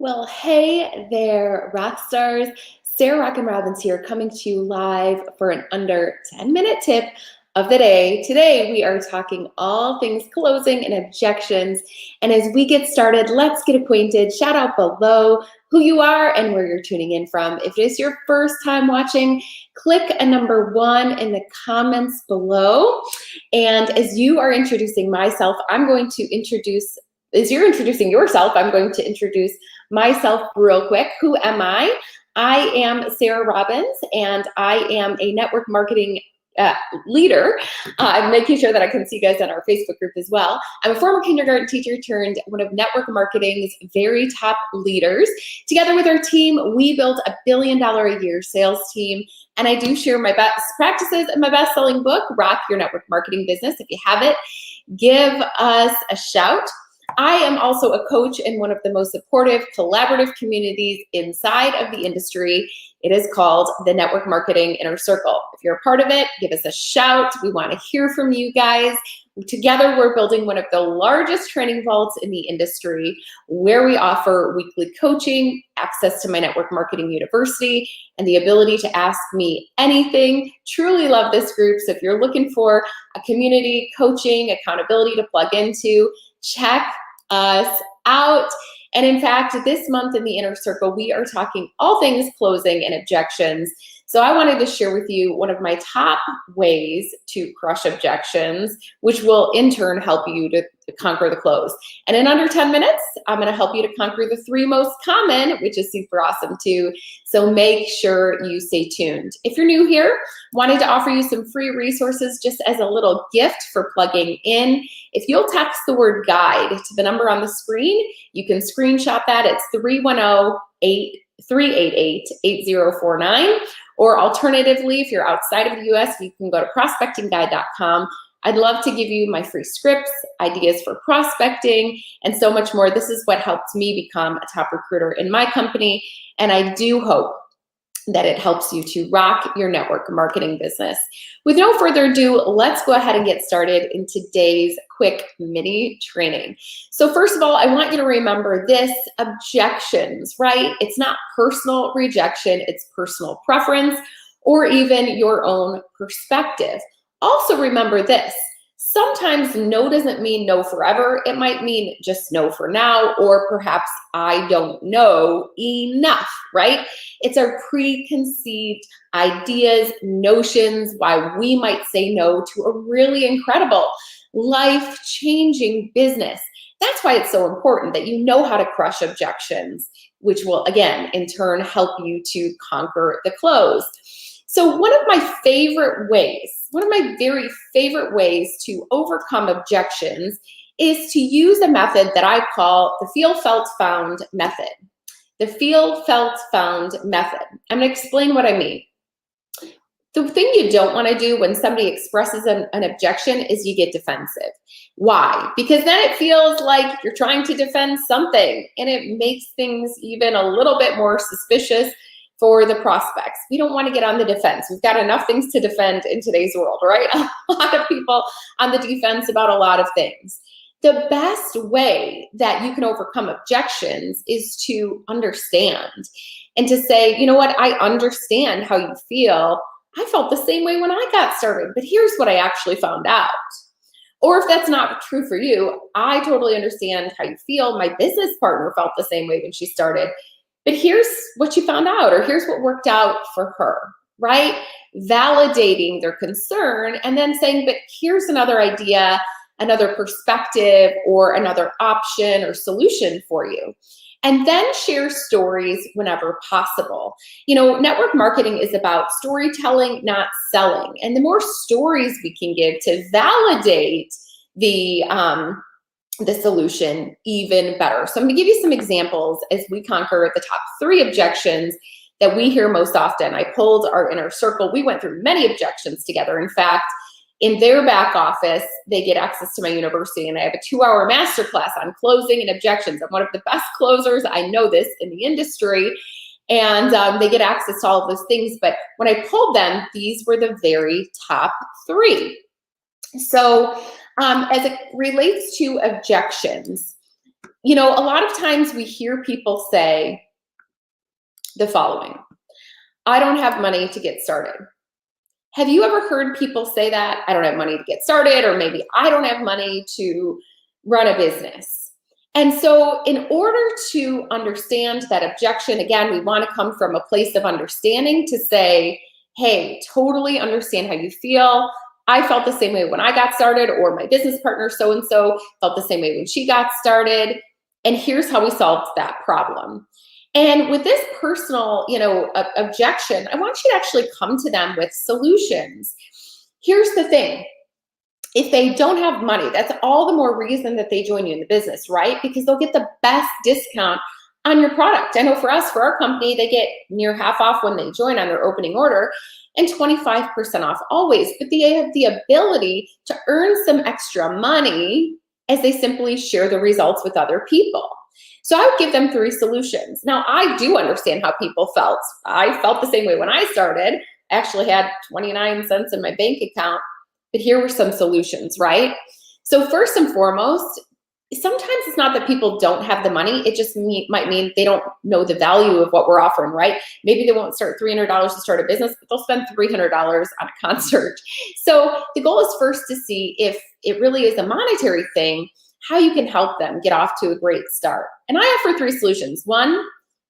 Well, hey there, rock stars. Sarah Rockin' Robbins here, coming to you live for an under 10-minute tip of the day. Today, we are talking all things closing and objections. And as we get started, let's get acquainted. Shout out below who you are and where you're tuning in from. If it is your first time watching, click a number 1 in the comments below. And as you are introducing myself, as you're introducing yourself, I'm going to introduce myself real quick. Who am I? I am Sarah Robbins, and I am a network marketing leader. I'm making sure that I can see you guys on our Facebook group as well. I'm a former kindergarten teacher turned one of network marketing's very top leaders. Together with our team, we built $1 billion a year sales team, and I do share my best practices and my best-selling book, Rock Your Network Marketing Business. If you have it, give us a shout. I am also a coach in one of the most supportive, collaborative communities inside of the industry. It is called the Network Marketing Inner Circle. If you're a part of it, give us a shout. We want to hear from you guys. Together, we're building one of the largest training vaults in the industry, where we offer weekly coaching, access to my Network Marketing University, and the ability to ask me anything. Truly love this group. So if you're looking for a community, coaching, accountability to plug into, check us out. And in fact, this month in the Inner Circle, we are talking all things closing and objections. So I wanted to share with you one of my top ways to crush objections, which will in turn help you to conquer the close. And in under 10 minutes, I'm going to help you to conquer the 3 most common, which is super awesome too. So make sure you stay tuned. If you're new here, wanted to offer you some free resources just as a little gift for plugging in. If you'll text the word guide to the number on the screen, you can screenshot that. It's 310-388-8049. Or alternatively, if you're outside of the US, you can go to prospectingguide.com. I'd love to give you my free scripts, ideas for prospecting, and so much more. This is what helped me become a top recruiter in my company, and I do hope that it helps you to rock your network marketing business. With no further ado, let's go ahead and get started in today's quick mini training. So first of all, I want you to remember this: objections, right? It's not personal rejection, it's personal preference or even your own perspective. Also remember this: sometimes no doesn't mean no forever. It might mean just no for now, or perhaps I don't know enough, right? It's our preconceived ideas, notions, why we might say no to a really incredible, life-changing business. That's why it's so important that you know how to crush objections, which will, again, in turn help you to conquer the close. So one of my very favorite ways to overcome objections is to use a method that I call the feel, felt, found method. The feel, felt, found method. I'm going to explain what I mean. The thing you don't want to do when somebody expresses an objection is you get defensive. Why? Because then it feels like you're trying to defend something, and it makes things even a little bit more suspicious for the prospects. We don't want to get on the defense. We've got enough things to defend in today's world, right? A lot of people on the defense about a lot of things. The best way that you can overcome objections is to understand and to say, you know what, I understand how you feel. I felt the same way when I got started, but here's what I actually found out. Or if that's not true for you, I totally understand how you feel. My business partner felt the same way when she started, but here's what she found out, or here's what worked out for her, right? Validating their concern and then saying, but here's another idea, another perspective, or another option or solution for you. And then share stories whenever possible. You know, network marketing is about storytelling, not selling. And the more stories we can give to validate the solution, even better. So I'm going to give you some examples as we conquer the top 3 objections that we hear most often. I pulled our inner circle. We went through many objections together. In fact, in their back office, they get access to my university, and I have a 2-hour masterclass on closing and objections. I'm one of the best closers. I know this in the industry, and they get access to all of those things. But when I pulled them, these were the very top 3. So as it relates to objections, A lot of times we hear people say the following: I don't have money to get started. Have you ever heard people say that? I don't have money to get started, or maybe I don't have money to run a business. And so in order to understand that objection, again, we want to come from a place of understanding to say, hey, totally understand how you feel. I felt the same way when I got started, or my business partner so-and-so felt the same way when she got started. And here's how we solved that problem. And with this personal, objection, I want you to actually come to them with solutions. Here's the thing. If they don't have money, that's all the more reason that they join you in the business, right? Because they'll get the best discount on your product. I know for us, for our company, they get near half off when they join on their opening order and 25% off always. But they have the ability to earn some extra money as they simply share the results with other people. So I would give them 3 solutions. Now, I do understand how people felt. I felt the same way when I started. I actually had 29 cents in my bank account, but here were some solutions, right? So first and foremost, sometimes it's not that people don't have the money. It just might mean they don't know the value of what we're offering, right? Maybe they won't start $300 to start a business, but they'll spend $300 on a concert. So the goal is first to see if it really is a monetary thing, how you can help them get off to a great start. And I offer 3 solutions. 1,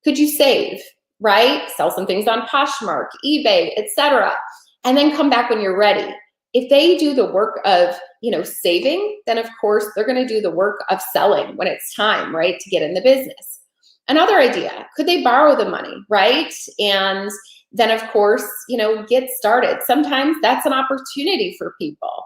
could you save, right? Sell some things on Poshmark, eBay, etc., and then come back when you're ready. If they do the work of, saving, then of course they're going to do the work of selling when it's time, right, to get in the business. Another idea, could they borrow the money, right? And then of course, get started. Sometimes that's an opportunity for people.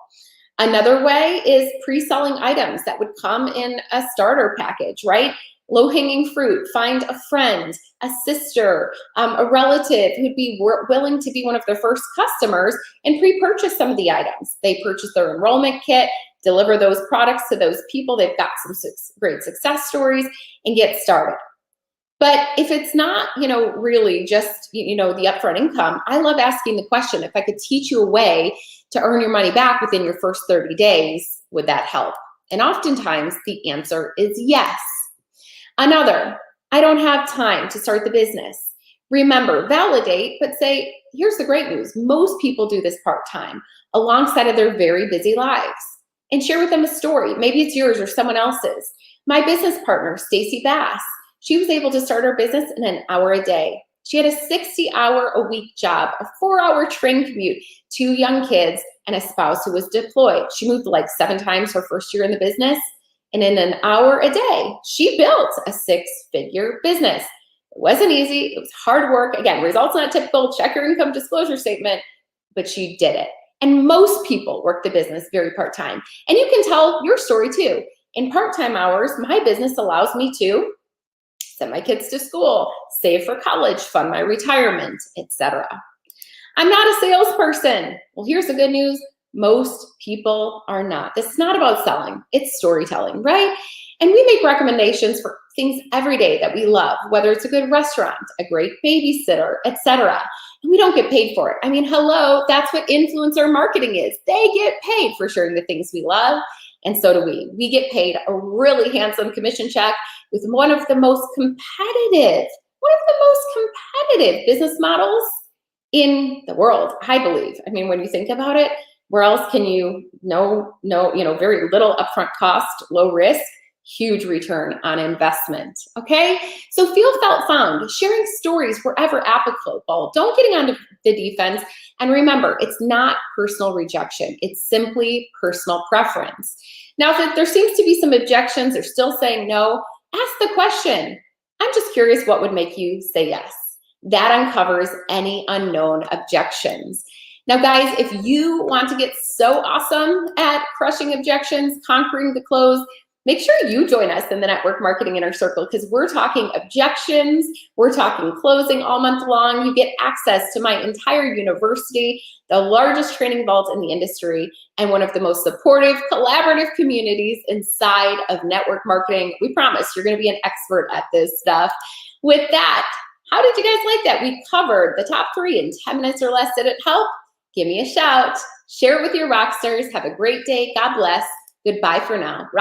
Another way is pre-selling items that would come in a starter package, right? Low-hanging fruit, find a friend, a sister, a relative who'd be willing to be one of their first customers and pre-purchase some of the items. They purchase their enrollment kit, deliver those products to those people. They've got some great success stories and get started. But if it's not, really just, the upfront income, I love asking the question, if I could teach you a way to earn your money back within your first 30 days, would that help? And oftentimes the answer is yes. Another, I don't have time to start the business. Remember, validate, but say, here's the great news. Most people do this part-time alongside of their very busy lives. And share with them a story. Maybe it's yours or someone else's. My business partner, Stacy Bass, she was able to start her business in an hour a day. She had a 60-hour-a-week job, a 4-hour train commute, 2 young kids, and a spouse who was deployed. She moved like 7 times her first year in the business. And in an hour a day, she built a 6-figure business. It wasn't easy. It was hard work. Again, results not typical. Check your income disclosure statement, but she did it. And most people work the business very part-time. And you can tell your story too. In part-time hours, my business allows me to send my kids to school, save for college, fund my retirement, etc. I'm not a salesperson. Well, here's the good news. Most people are not. This is not about selling. It's storytelling, right? And we make recommendations for things every day that we love, whether it's a good restaurant, a great babysitter, etc. And we don't get paid for it. I mean, hello, that's what influencer marketing is. They get paid for sharing the things we love, and so do we. We get paid a really handsome commission check with one of the most competitive business models in the world, I believe. I mean, when you think about it, where else can you very little upfront cost, low risk, huge return on investment, okay? So feel, felt, found, sharing stories wherever applicable. Don't getting onto the defense. And remember, it's not personal rejection. It's simply personal preference. Now, if there seems to be some objections, they're still saying no, ask the question. I'm just curious what would make you say yes. That uncovers any unknown objections. Now, guys, if you want to get so awesome at crushing objections, conquering the close, make sure you join us in the Network Marketing Inner Circle, because we're talking objections, we're talking closing all month long. You get access to my entire university, the largest training vault in the industry, and one of the most supportive, collaborative communities inside of network marketing. We promise you're going to be an expert at this stuff. With that, how did you guys like that? We covered the top 3 in 10 minutes or less. Did it help? Give me a shout. Share it with your rock stars. Have a great day. God bless. Goodbye for now.